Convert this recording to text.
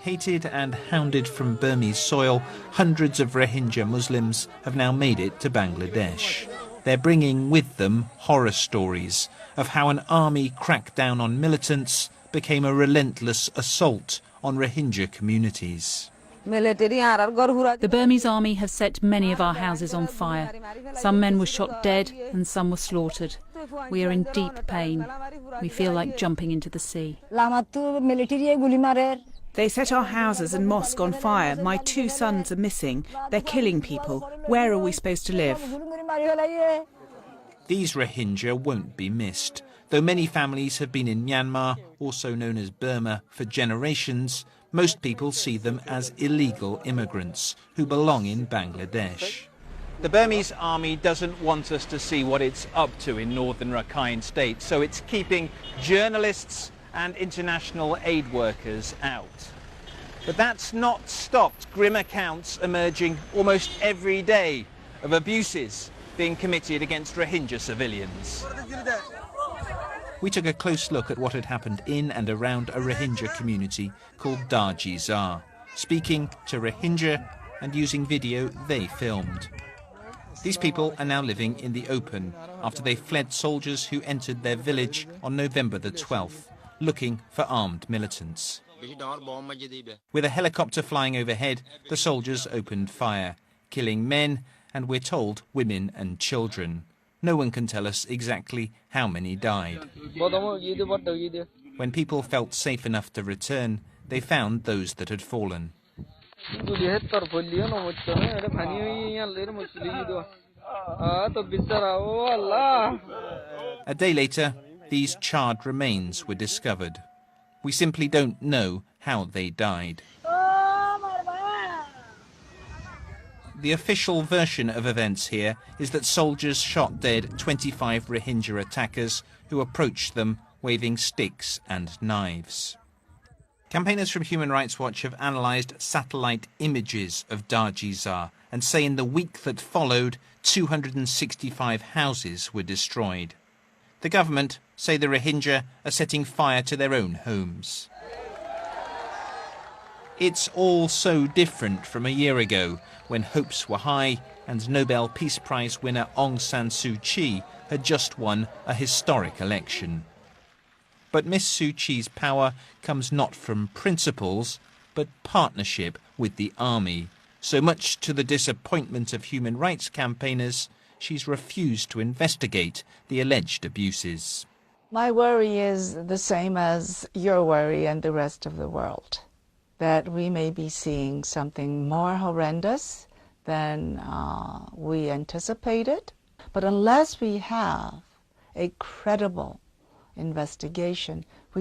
Hated and hounded from Burmese soil, hundreds of Rohingya Muslims have now made it to Bangladesh. They're bringing with them horror stories of how an army crackdown on militants became a relentless assault on Rohingya communities. The Burmese army have set many of our houses on fire. Some men were shot dead and some were slaughtered. We are in deep pain. We feel like jumping into the sea. They set our houses and mosque on fire. My 2 sons are missing. They're killing people. Where are we supposed to live? These Rohingya won't be missed. Though many families have been in Myanmar, also known as Burma, for generations, most people see them as illegal immigrants who belong in Bangladesh. The Burmese army doesn't want us to see what it's up to in northern Rakhine State, so it's keeping journalists and international aid workers out. But that's not stopped grim accounts emerging almost every day of abuses being committed against Rohingya civilians. We took a close look at what had happened in and around a Rohingya community called Darji Zar, speaking to Rohingya and using video they filmed. These people are now living in the open after they fled soldiers who entered their village on November the 12th, looking for armed militants. With a helicopter flying overhead, the soldiers opened fire, killing men and, we're told, women and children. No one can tell us exactly how many died. When people felt safe enough to return, they found those that had fallen. A day later, these charred remains were discovered. We simply don't know how they died. The official version of events here is that soldiers shot dead 25 Rohingya attackers who approached them waving sticks and knives. Campaigners from Human Rights Watch have analysed satellite images of Darji Zar and say in the week that followed, 265 houses were destroyed. The government say the Rohingya are setting fire to their own homes. It's all so different from a year ago, when hopes were high and Nobel Peace Prize winner Aung San Suu Kyi had just won a historic election. But Miss Suu Kyi's power comes not from principles, but partnership with the army. So much to the disappointment of human rights campaigners, she's refused to investigate the alleged abuses. My worry is the same as your worry and the rest of the world, that we may be seeing something more horrendous than we anticipated. But unless we have a credible investigation, we